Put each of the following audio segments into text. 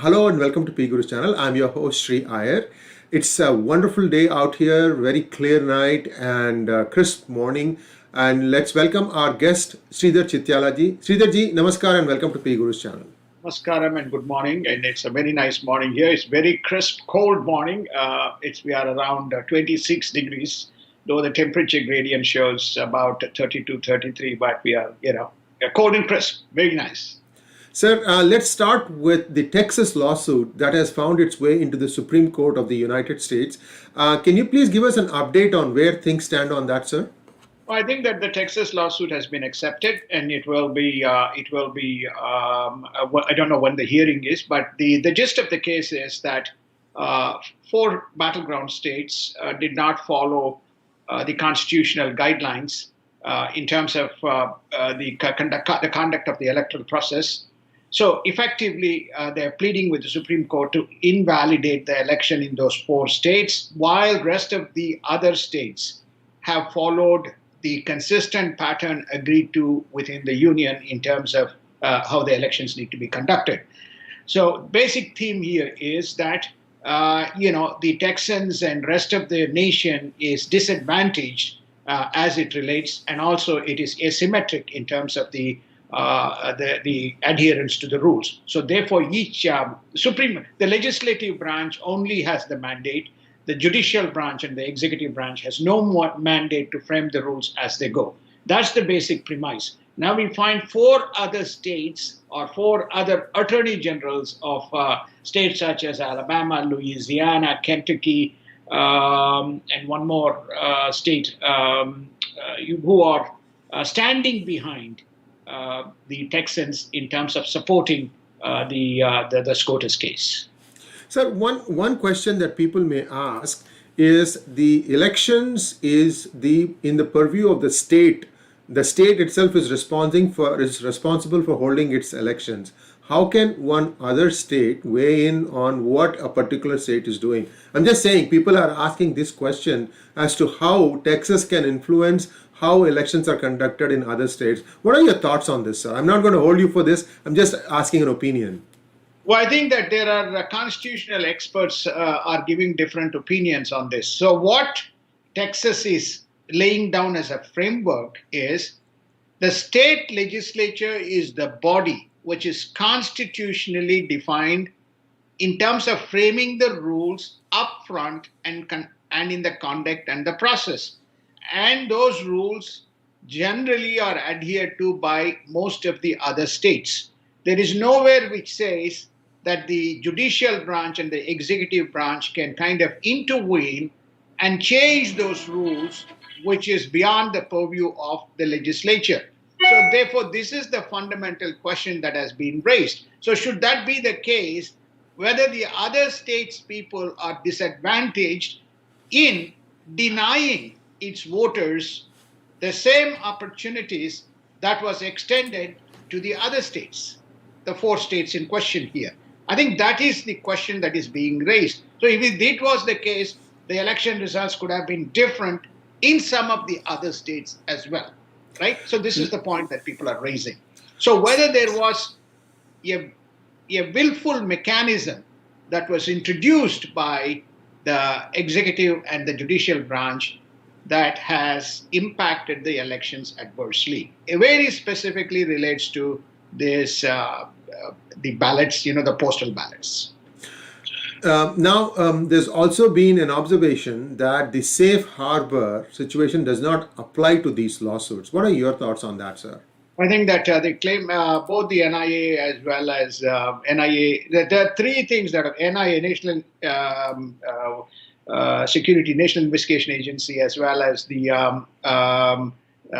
Hello and welcome to PGurus channel. I'm your host Sree Iyer. It's a wonderful day out here, very clear night and crisp morning. And let's welcome our guest Sridhar Chityala ji. Sridhar ji, namaskar and welcome to PGurus channel. Namaskaram and good morning. And it's a very nice morning here. It's very crisp, cold morning. We are around 26 degrees, though the temperature gradient shows about 32, 33. But we are, cold and crisp. Very nice. Sir, let's start with the Texas lawsuit that has found its way into the Supreme Court of the United States. Can you please give us an update on where things stand on that, sir? Well, I think that the Texas lawsuit has been accepted, and it will be. I don't know when the hearing is, but the gist of the case is that four battleground states did not follow the constitutional guidelines in terms of the conduct of the electoral process. So effectively, they're pleading with the Supreme Court to invalidate the election in those four states, while the rest of the other states have followed the consistent pattern agreed to within the union in terms of how the elections need to be conducted. So basic theme here is that, the Texans and rest of the nation is disadvantaged as it relates, and also it is asymmetric in terms of the adherence to the rules. So therefore, the legislative branch only has the mandate. The judicial branch and the executive branch has no more mandate to frame the rules as they go. That's the basic premise. Now we find four other states or four other attorney generals of states such as Alabama, Louisiana, Kentucky, and one more state who are standing behind the Texans in terms of supporting the SCOTUS case. Sir, one question that people may ask is the elections is in the purview of the state. The state itself is responsible for holding its elections. How can one other state weigh in on what a particular state is doing? I'm just saying people are asking this question as to how Texas can influence how elections are conducted in other states. What are your thoughts on this, sir? I'm not going to hold you for this. I'm just asking an opinion. Well, I think that there are constitutional experts are giving different opinions on this. So what Texas is laying down as a framework is the state legislature is the body which is constitutionally defined in terms of framing the rules upfront and in the conduct and the process. And those rules generally are adhered to by most of the other states. There is nowhere which says that the judicial branch and the executive branch can kind of intervene and change those rules, which is beyond the purview of the legislature. So therefore, this is the fundamental question that has been raised. So should that be the case, whether the other states' people are disadvantaged in denying its voters the same opportunities that was extended to the other states, the four states in question here? I think that is the question that is being raised. So if it was the case, the election results could have been different in some of the other states as well, right? So this is the point that people are raising. So whether there was a willful mechanism that was introduced by the executive and the judicial branch that has impacted the elections adversely. It very specifically relates to this, the ballots, the postal ballots. Now, there's also been an observation that the safe harbor situation does not apply to these lawsuits. What are your thoughts on that, sir? I think that they claim both the NIA as well as NIA. There are three things that are NIA, National Security, National Investigation Agency, as well as the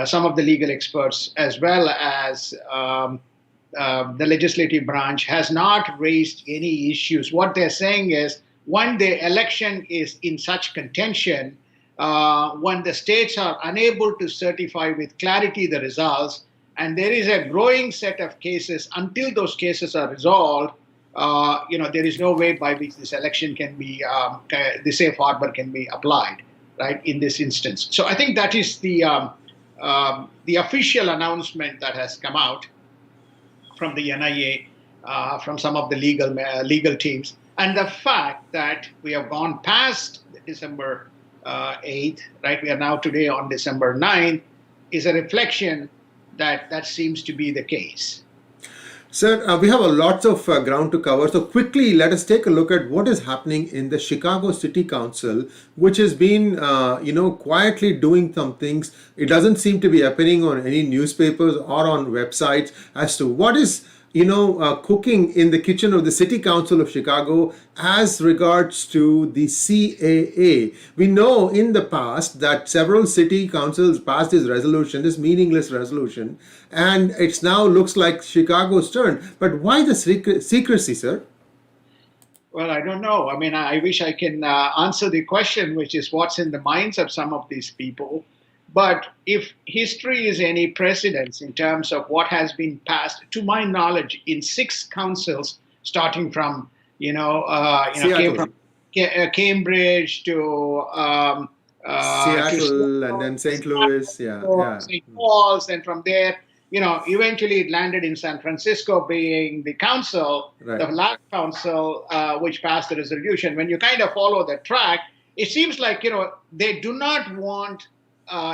some of the legal experts, as well as the legislative branch, has not raised any issues. What they're saying is, when the election is in such contention, when the states are unable to certify with clarity the results, and there is a growing set of cases, until those cases are resolved, there is no way by which this election can be, the safe harbor can be applied, right, in this instance. So I think that is the official announcement that has come out from the NIA from some of the legal teams, and the fact that we have gone past December 8th, right? We are now today on December 9th, is a reflection that that seems to be the case. Sir, we have a lots of ground to cover. So quickly, let us take a look at what is happening in the Chicago City Council, which has been, quietly doing some things. It doesn't seem to be appearing on any newspapers or on websites as to what is, cooking in the kitchen of the City Council of Chicago as regards to the CAA. We know in the past that several city councils passed this meaningless resolution, and it's now looks like Chicago's turn. But why the secrecy, sir? Well, I don't know. I mean, I wish I can answer the question, which is what's in the minds of some of these people. But if history is any precedence in terms of what has been passed, to my knowledge, in 6 councils, starting from came Seattle, from Cambridge to Seattle, and then St. Louis. Yeah, yeah. St. Paul's, and from there, eventually it landed in San Francisco, being the council, Right. the last council, which passed the resolution. When you kind of follow the track, it seems like they do not want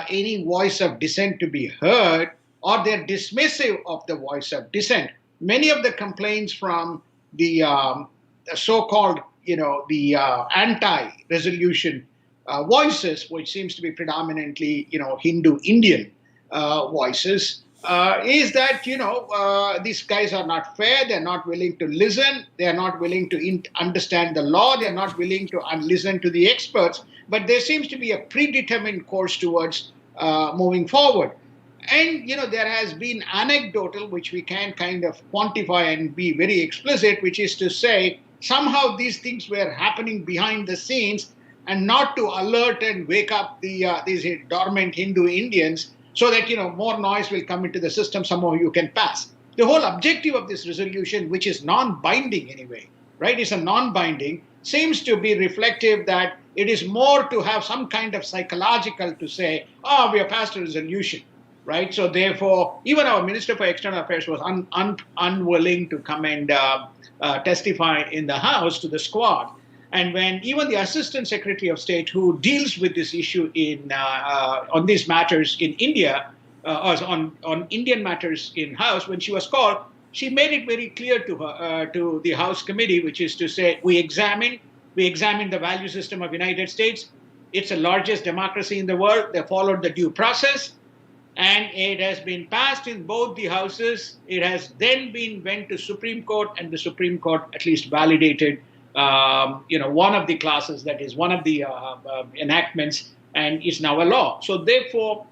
any voice of dissent to be heard, or they're dismissive of the voice of dissent. Many of the complaints from the so-called, the anti-resolution voices, which seems to be predominantly, Hindu Indian voices, is that these guys are not fair. They're not willing to listen. They are not willing to understand the law. They're not willing to listen to the experts. But there seems to be a predetermined course towards moving forward. And there has been anecdotal, which we can kind of quantify and be very explicit, which is to say somehow these things were happening behind the scenes, and not to alert and wake up these dormant Hindu Indians, so that more noise will come into the system. Somehow you can pass. The whole objective of this resolution, which is non-binding anyway, right? It's a non-binding, seems to be reflective that it is more to have some kind of psychological to say, oh, we have passed a resolution, right? So therefore, even our Minister for External Affairs was unwilling to come and testify in the House to the squad. And when even the Assistant Secretary of State, who deals with this issue on these matters in India, or on Indian matters in House, when she was called, she made it very clear to her to the House committee, which is to say, we examine the value system of United States. It's the largest democracy in the world. They followed the due process, and it has been passed in both the houses. It has then went to Supreme Court, and the Supreme Court at least validated one of the classes, that is one of the enactments, and is now a law. So therefore,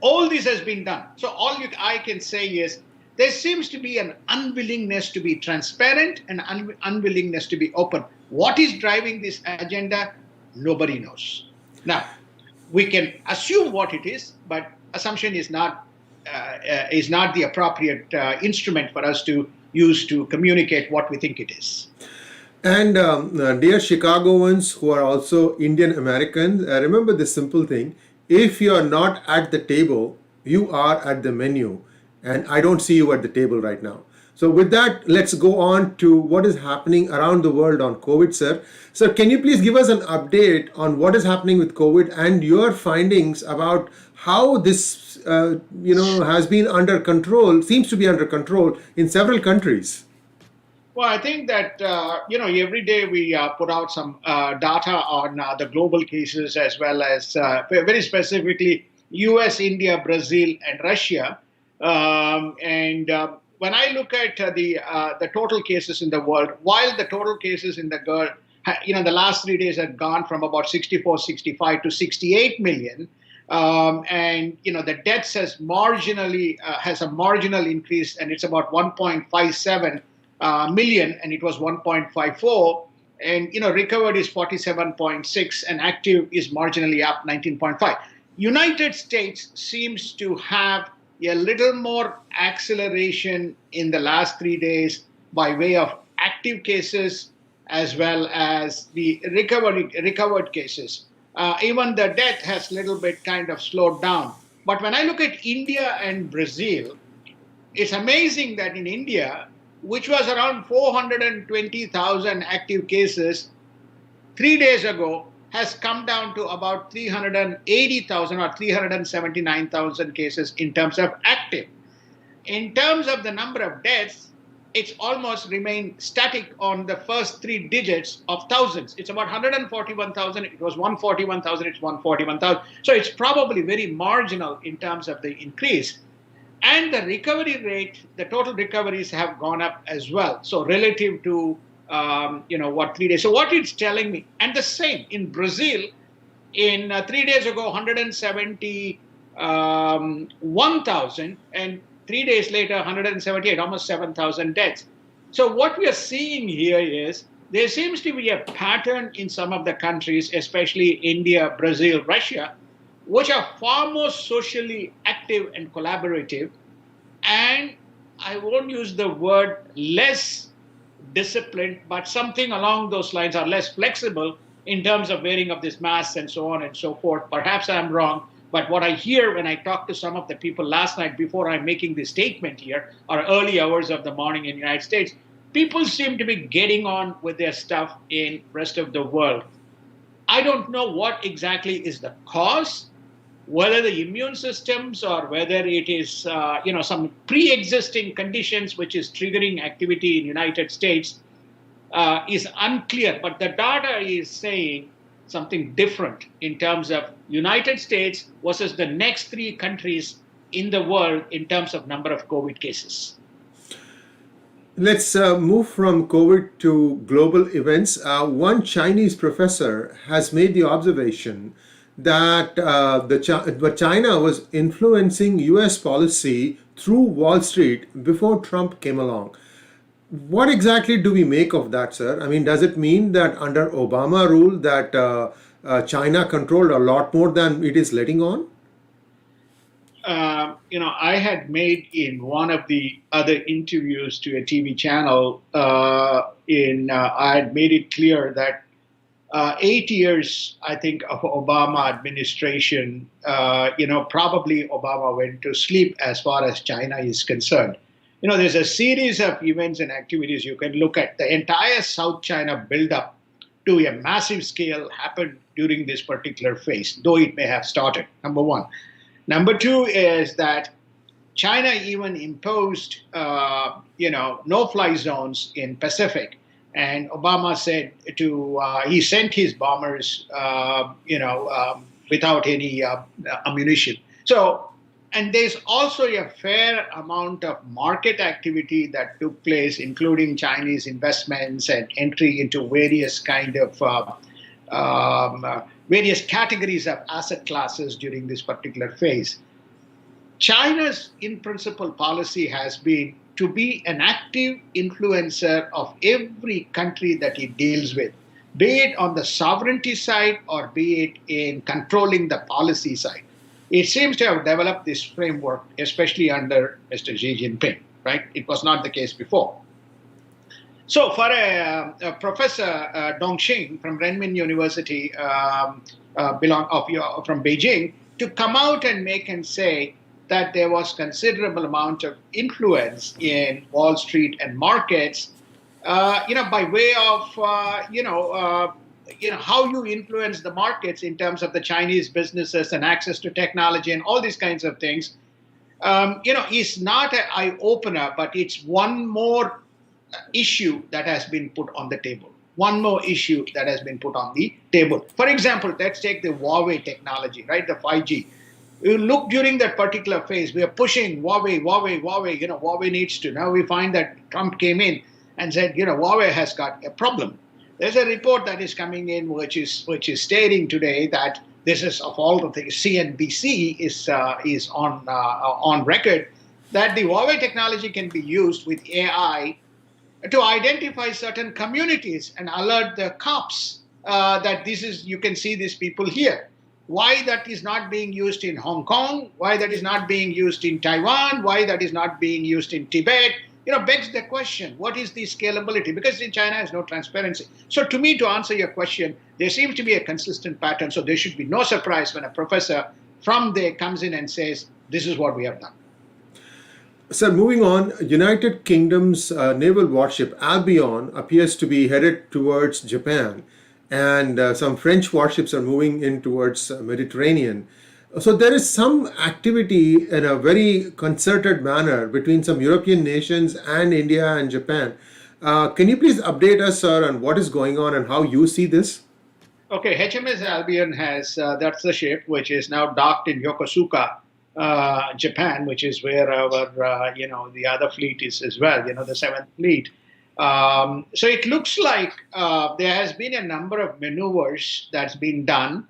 all this has been done. So I can say is there seems to be an unwillingness to be transparent and unwillingness to be open. What is driving this agenda? Nobody knows. Now, we can assume what it is, but assumption is not the appropriate instrument for us to use to communicate what we think it is. And dear Chicagoans who are also Indian Americans, remember this simple thing. If you are not at the table, you are at the menu. And I don't see you at the table right now. So with that, let's go on to what is happening around the world on COVID, sir. Sir, can you please give us an update on what is happening with COVID and your findings about how this, has been under control, seems to be under control in several countries? Well, I think that every day we put out some data on the global cases, as well as very specifically U.S., India, Brazil, and Russia. When I look at the total cases in the world, while the total cases in the world, the last 3 days have gone from about 64, 65 to 68 million. The deaths has a marginal increase, and it's about 1.57 million, and it was 1.54. And recovered is 47.6, and active is marginally up 19.5. United States seems to have a little more acceleration in the last 3 days by way of active cases as well as the recovered cases. Even the death has a little bit kind of slowed down. But when I look at India and Brazil, it's amazing that in India, which was around 420,000 active cases 3 days ago, has come down to about 380,000 or 379,000 cases in terms of active. In terms of the number of deaths, it's almost remained static on the first three digits of thousands. It's about 141,000. It was 141,000. It's 141,000. So it's probably very marginal in terms of the increase. And the recovery rate, the total recoveries have gone up as well. So relative to, 3 days. So what it's telling me, and the same in Brazil, in 3 days ago, 171,000, and 3 days later, 178, almost 7,000 deaths. So what we are seeing here is there seems to be a pattern in some of the countries, especially India, Brazil, Russia, which are far more socially active and collaborative, and I won't use the word less disciplined, but something along those lines, are less flexible in terms of wearing of this mask and so on and so forth. Perhaps I'm wrong, but what I hear when I talk to some of the people last night before I'm making this statement here, or early hours of the morning in the United States, people seem to be getting on with their stuff in rest of the world. I don't know what exactly is the cause, whether the immune systems or whether it is some pre-existing conditions which is triggering activity in the United States is unclear. But the data is saying something different in terms of United States versus the next three countries in the world in terms of number of COVID cases. Let's move from COVID to global events. One Chinese professor has made the observation that China was influencing US policy through Wall Street before Trump came along. What exactly do we make of that, sir? I mean, does it mean that under Obama rule that China controlled a lot more than it is letting on? I had made in one of the other interviews to a TV channel, I had made it clear that 8 years, I think, of Obama administration, probably Obama went to sleep as far as China is concerned. There's a series of events and activities you can look at. The entire South China buildup to a massive scale happened during this particular phase, though it may have started, number one. Number two is that China even imposed, no-fly zones in Pacific. And Obama said he sent his bombers, without any ammunition. So, and there's also a fair amount of market activity that took place, including Chinese investments and entry into various kind of various categories of asset classes during this particular phase. China's in principle policy has been to be an active influencer of every country that it deals with, be it on the sovereignty side or be it in controlling the policy side. It seems to have developed this framework, especially under Mr. Xi Jinping, right? It was not the case before. So for a Professor Dongxing from Renmin University from Beijing to come out and make and say that there was considerable amount of influence in Wall Street and markets, by way of, how you influence the markets in terms of the Chinese businesses and access to technology and all these kinds of things, is not an eye-opener, but it's one more issue that has been put on the table. One more issue that has been put on the table. For example, let's take the Huawei technology, right? The 5G. You look during that particular phase, we are pushing Huawei, Huawei needs to. Now we find that Trump came in and said, Huawei has got a problem. There's a report that is coming in which is stating today that this is, of all the things, CNBC is on record, that the Huawei technology can be used with AI to identify certain communities and alert the cops that you can see these people here. Why that is not being used in Hong Kong, why that is not being used in Taiwan, why that is not being used in Tibet, begs the question, what is the scalability? Because in China has no transparency. So to me, to answer your question, there seems to be a consistent pattern. So there should be no surprise when a professor from there comes in and says, this is what we have done. Sir, moving on, United Kingdom's naval warship Albion appears to be headed towards Japan, and some French warships are moving in towards Mediterranean. So there is some activity in a very concerted manner between some European nations and India and Japan. Can you please update us, sir, on what is going on and how you see this? Okay, HMS Albion has that's the ship which is now docked in Yokosuka, Japan, which is where our the other fleet is as well. The Seventh Fleet. So it looks like there has been a number of maneuvers that's been done.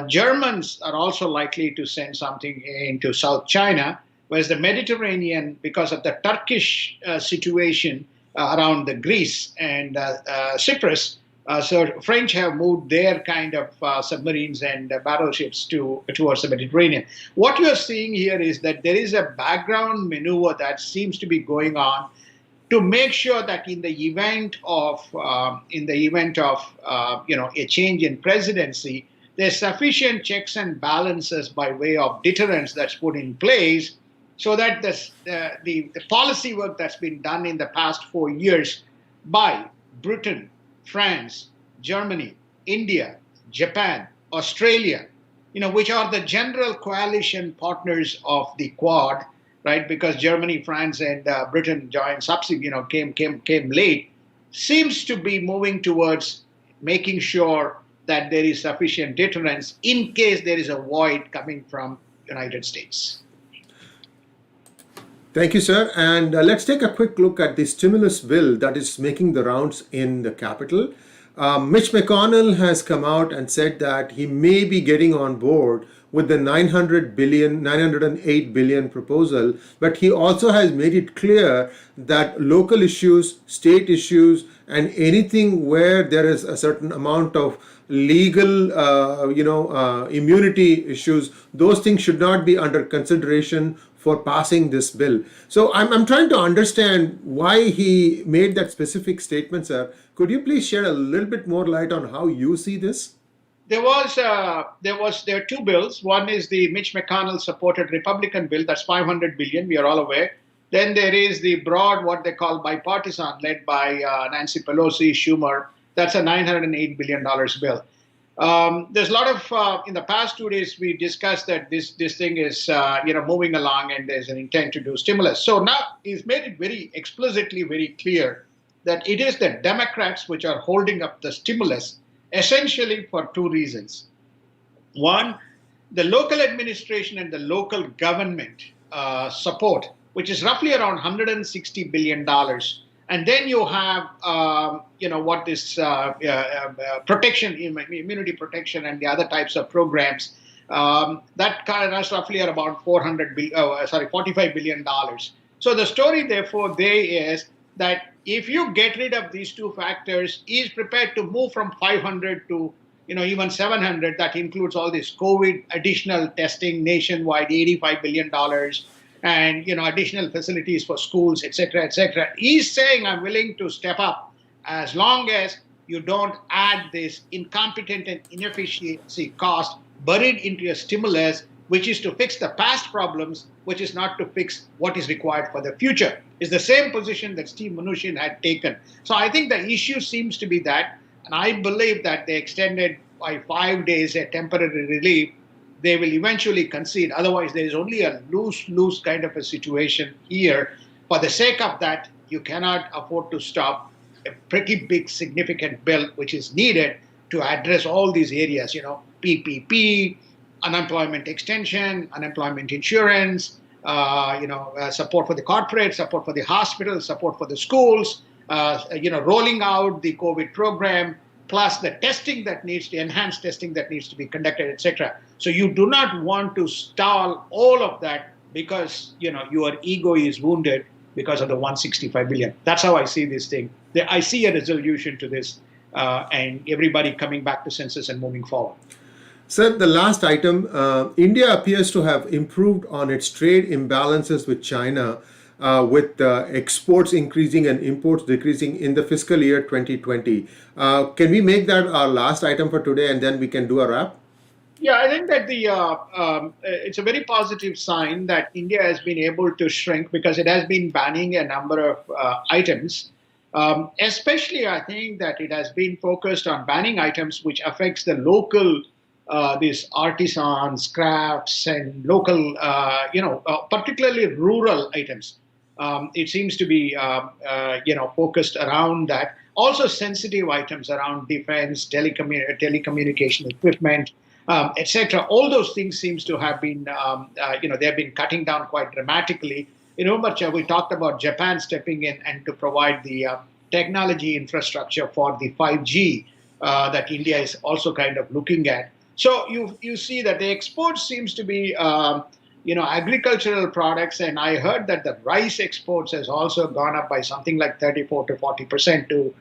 Germans are also likely to send something into South China, whereas the Mediterranean, because of the Turkish situation around the Greece and Cyprus, so French have moved their kind of submarines and battleships towards the Mediterranean. What you are seeing here is that there is a background maneuver that seems to be going on to make sure that in the event of a change in presidency, there's sufficient checks and balances by way of deterrence that's put in place, so that the policy work that's been done in the past 4 years by Britain, France, Germany, India, Japan, Australia, which are the general coalition partners of the Quad, right? Because Germany, France, and Britain joined came late, seems to be moving towards making sure that there is sufficient deterrence in case there is a void coming from United States. Thank you, sir. And let's take a quick look at the stimulus bill that is making the rounds in the Capitol. Mitch McConnell has come out and said that he may be getting on board with the 908 billion proposal, but he also has made it clear that local issues, state issues, and anything where there is a certain amount of legal, immunity issues, those things should not be under consideration for passing this bill. So I'm trying to understand why he made that specific statement, sir. Could you please shed a little bit more light on how you see this? There are two bills. One is the Mitch McConnell supported Republican bill, that's 500 billion, we are all aware. Then there is the broad, what they call bipartisan, led by Nancy Pelosi, Schumer. That's a $908 billion bill. There's a lot of, in the past 2 days, we discussed that this thing is, moving along and there's an intent to do stimulus. So now he's made it very explicitly very clear that it is the Democrats which are holding up the stimulus, essentially for two reasons. One, the local administration and the local government support, which is roughly around $160 billion. And then you have, what this protection, immunity protection, and the other types of programs that kind of roughly are about $45 billion. So the story, therefore, there is that if you get rid of these two factors, he's prepared to move from 500 to even 700. That includes all this COVID additional testing nationwide, $85 billion. And additional facilities for schools, etc., etc. He's saying, I'm willing to step up as long as you don't add this incompetent and inefficiency cost buried into a stimulus, which is to fix the past problems, which is not to fix what is required for the future. It's the same position that Steve Mnuchin had taken. So I think the issue seems to be that, and I believe that they extended by 5 days a temporary relief. They will eventually concede. Otherwise, there is only a lose-lose kind of a situation here. For the sake of that, you cannot afford to stop a pretty big, significant bill, which is needed to address all these areas, PPP, unemployment extension, unemployment insurance, support for the corporate, support for the hospitals, support for the schools, rolling out the COVID program, plus the testing that needs to, enhanced testing that needs to be conducted, etc. So you do not want to stall all of that because, your ego is wounded because of the 165 billion. That's how I see this thing. I see a resolution to this and everybody coming back to senses and moving forward. Sir, the last item, India appears to have improved on its trade imbalances with China, with exports increasing and imports decreasing in the fiscal year 2020. Can we make that our last item for today and then we can do a wrap? Yeah, I think that it's a very positive sign that India has been able to shrink because it has been banning a number of items. Especially, I think that it has been focused on banning items which affects the local, these artisans, crafts, and local, particularly rural items. It seems to be, focused around that. Also, sensitive items around defense, telecommunication equipment, etc. All those things seems to have been, they have been cutting down quite dramatically. But we talked about Japan stepping in and to provide the technology infrastructure for the 5G that India is also kind of looking at. So you see that the export seems to be, agricultural products, and I heard that the rice exports has also gone up by something like 34 to 40% to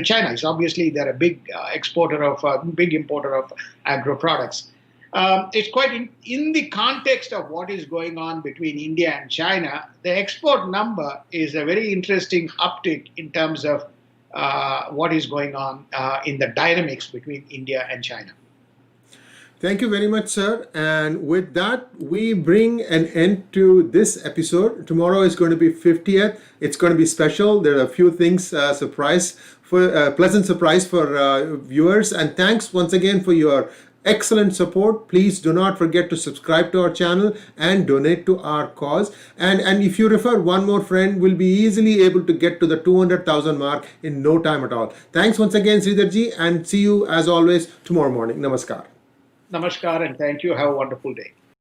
China. So obviously they're a big big importer of agro products. It's quite in the context of what is going on between India and China. The export number is a very interesting uptick in terms of what is going on in the dynamics between India and China. Thank you very much, sir. And with that, we bring an end to this episode. Tomorrow is going to be 50th. It's going to be special. There are a few things, pleasant surprise for viewers. And thanks once again for your excellent support. Please do not forget to subscribe to our channel and donate to our cause. And if you refer one more friend, we'll be easily able to get to the 200,000 mark in no time at all. Thanks once again, Sridharji, and see you as always tomorrow morning. Namaskar. Namaskar and thank you. Have a wonderful day.